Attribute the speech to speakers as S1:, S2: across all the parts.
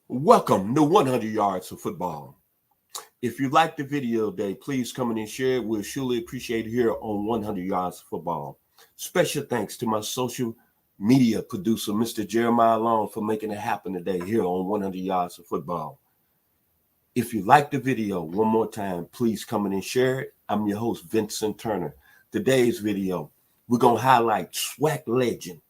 S1: Welcome to 100 Yards of Football. If you like the video today, please come in and share it. We'll surely appreciate it here on 100 Yards of Football. Special thanks to my social media producer, Mr. Jeremiah Long, for making it happen today here on 100 Yards of Football. If you like the video, one more time, please come in and share it. I'm your host, Vincent Turner. Today's video, we're going to highlight Swac legend,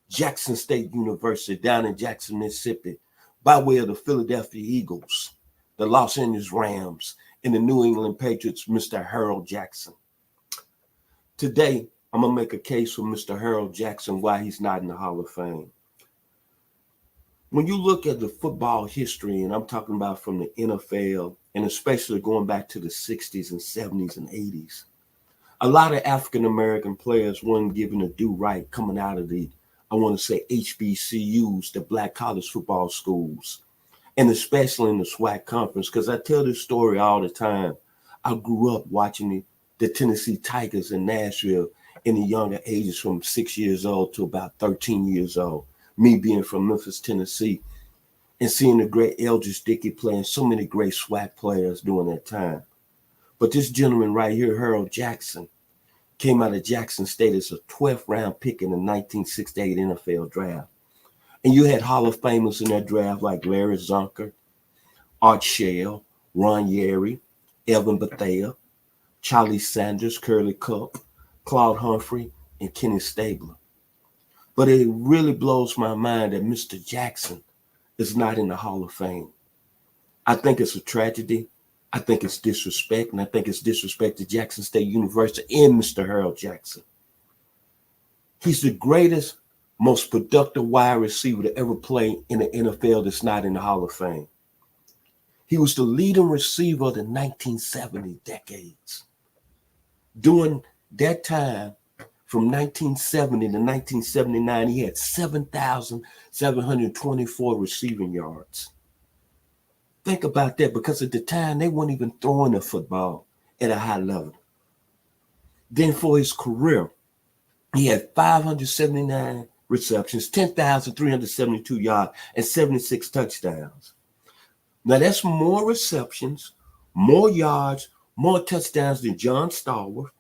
S1: Jackson State University down in Jackson, Mississippi, by way of the Philadelphia Eagles, the Los Angeles Rams, and the New England Patriots, Mr. Harold Jackson. Today, I'm going to make a case for Mr. Harold Jackson why he's not in the Hall of Fame. When you look at the football history, and I'm talking about from the NFL, and especially going back to the 60s and 70s and 80s, a lot of African-American players weren't given a due right coming out of the HBCUs, the black college football schools, and especially in the Swac conference, because I tell this story all the time. I grew up watching the Tennessee Tigers in Nashville in the younger ages from 6 years old to about 13 years old, me being from Memphis, Tennessee, and seeing the great Eldridge Dickey playing so many great Swac players during that time. But this gentleman right here, Harold Jackson, came out of Jackson State as a 12th round pick in the 1968 NFL draft. And you had Hall of Famers in that draft like Larry Zonker, Art Shell, Ron Yeri, Evan Bethea, Charlie Sanders, Curly Cup, Claude Humphrey, and Kenny Stabler. But it really blows my mind that Mr. Jackson is not in the Hall of Fame. I think it's a tragedy. I think it's disrespect, and I think it's disrespect to Jackson State University and Mr. Harold Jackson. He's the greatest, most productive wide receiver to ever play in the NFL that's not in the Hall of Fame. He was the leading receiver of the 1970 decades. During that time, from 1970 to 1979, he had 7,724 receiving yards. Think about that, because at the time, they weren't even throwing the football at a high level. Then for his career, he had 579 receptions, 10,372 yards, and 76 touchdowns. Now, that's more receptions, more yards, more touchdowns than John Stallworth,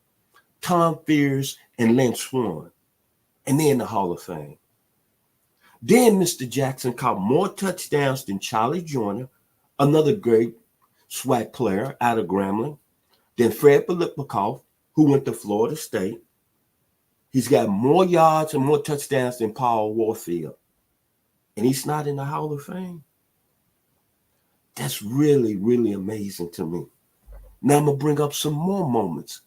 S1: Tom Fears, and Lynch Swan. And they're in the Hall of Fame. Then Mr. Jackson caught more touchdowns than Charlie Joyner, another great Swac player out of Grambling. Then Fred Biletnikoff, who went to Florida State. He's got more yards and more touchdowns than Paul Warfield. And he's not in the Hall of Fame. That's really, really amazing to me. Now I'm going to bring up some more moments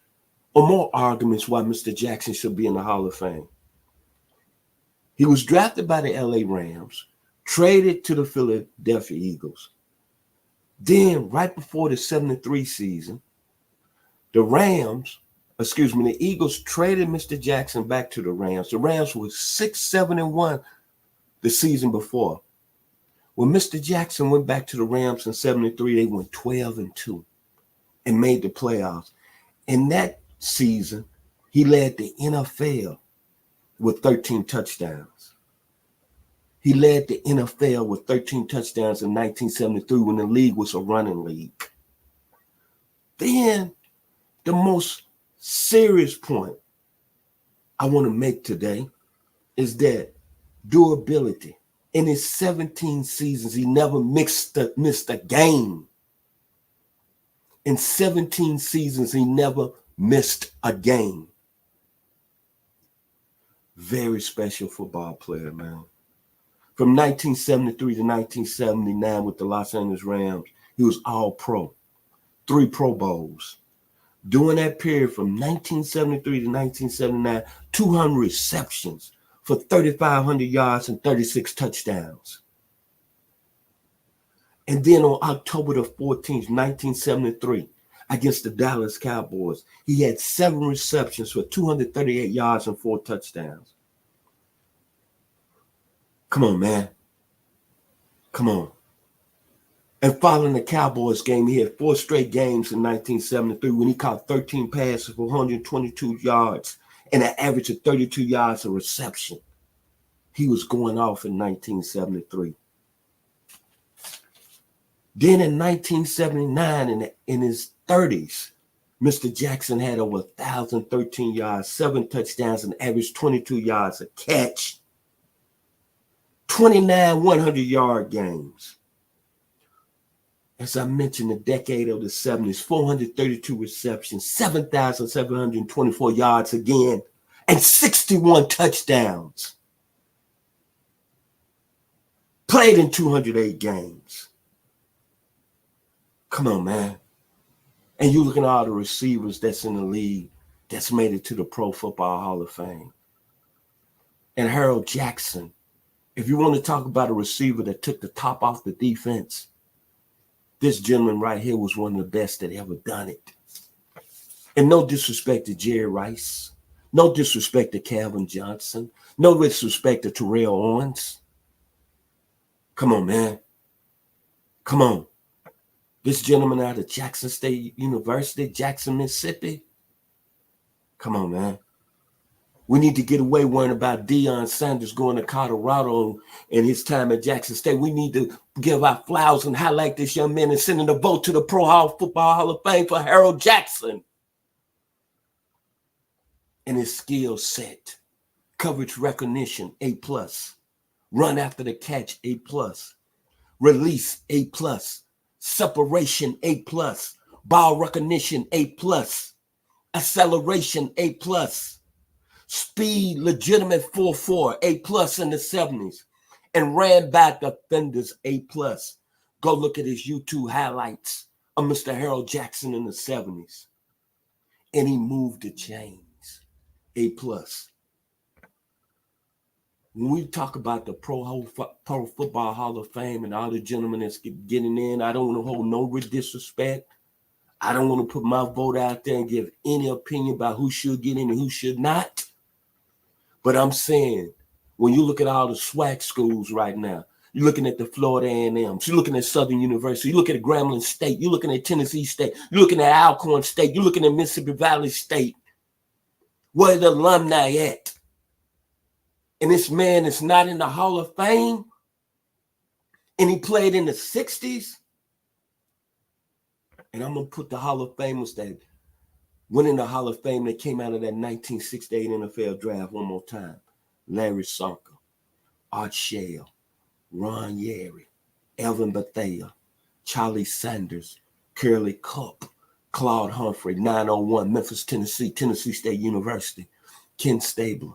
S1: or more arguments why Mr. Jackson should be in the Hall of Fame. He was drafted by the LA Rams, traded to the Philadelphia Eagles. Then, right before the 73 season, the Eagles traded Mr. Jackson back to the Rams. The Rams were 6-7-1 the season before. When Mr. Jackson went back to the Rams in 73, they went 12-2 and made the playoffs. In that season, he led the NFL with 13 touchdowns. He led the NFL with 13 touchdowns in 1973 when the league was a running league. Then the most serious point I want to make today is that durability. In his 17 seasons, he never missed a game. In 17 seasons, he never missed a game. Very special football player, man. From 1973 to 1979 with the Los Angeles Rams, he was all pro. 3 Pro Bowls. During that period from 1973 to 1979, 200 receptions for 3,500 yards and 36 touchdowns. And then on October the 14th, 1973, against the Dallas Cowboys, he had 7 receptions for 238 yards and 4 touchdowns. Come on, man. Come on. And following the Cowboys game, he had 4 straight games in 1973 when he caught 13 passes for 122 yards and an average of 32 yards a reception. He was going off in 1973. Then in 1979, in his 30s, Mr. Jackson had over 1,013 yards, 7 touchdowns, and averaged 22 yards a catch. 29 100-yard games. As I mentioned, the decade of the 70s, 432 receptions, 7,724 yards again, and 61 touchdowns. Played in 208 games. Come on, man. And you looking at all the receivers that's in the league that's made it to the Pro Football Hall of Fame. And Harold Jackson, if you want to talk about a receiver that took the top off the defense, this gentleman right here was one of the best that ever done it. And no disrespect to Jerry Rice, no disrespect to Calvin Johnson, no disrespect to Terrell Owens. Come on, man. Come on. This gentleman out of Jackson State University, Jackson, Mississippi. Come on, man. We need to get away worrying about Deion Sanders going to Colorado and his time at Jackson State. We need to give our flowers and highlight this young man and send him a vote to the Football Hall of Fame for Harold Jackson. And his skill set, coverage recognition, A+. Run after the catch, A+. Release, A+. Separation, A+. Ball recognition, A+. Acceleration, A+. Speed, legitimate 4.4, A+ in the 70s. And ran back defenders, A+. Go look at his YouTube highlights of Mr. Harold Jackson in the 70s. And he moved the chains, A+. When we talk about the Pro Football Hall of Fame and all the gentlemen that's getting in, I don't want to hold no disrespect. I don't want to put my vote out there and give any opinion about who should get in and who should not. But I'm saying, when you look at all the Swac schools right now, you're looking at the Florida A&Ms, you're looking at Southern University, you're looking at Grambling State, you're looking at Tennessee State, you're looking at Alcorn State, you're looking at Mississippi Valley State. Where the alumni at? And this man is not in the Hall of Fame, and he played in the 60s. And I'm going to put the Hall of Famers that went in the Hall of Fame that came out of that 1968 NFL draft one more time. Larry Sonka, Art Shell, Ron Yeri, Elvin Bethea, Charlie Sanders, Curly Cup, Claude Humphrey, 901, Memphis, Tennessee, Tennessee State University, Ken Stabler.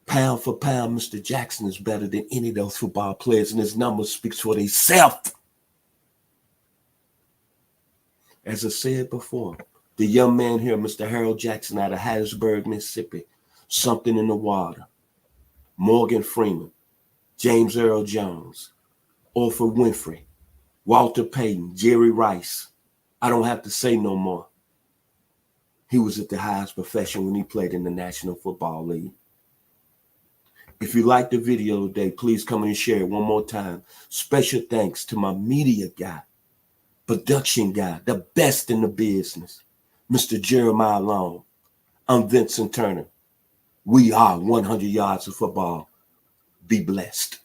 S1: Pound for pound, Mr. Jackson is better than any of those football players, and his numbers speaks for themselves. As I said before, the young man here, Mr. Harold Jackson out of Hattiesburg, Mississippi, something in the water. Morgan Freeman, James Earl Jones, Oprah Winfrey, Walter Payton, Jerry Rice. I don't have to say no more. He was at the highest profession when he played in the National Football League. If you like the video today, please come and share it one more time. Special thanks to my media guy, production guy, the best in the business, Mr. Jeremiah Long. I'm Vincent Turner. We are 100 Yards of Football. Be blessed.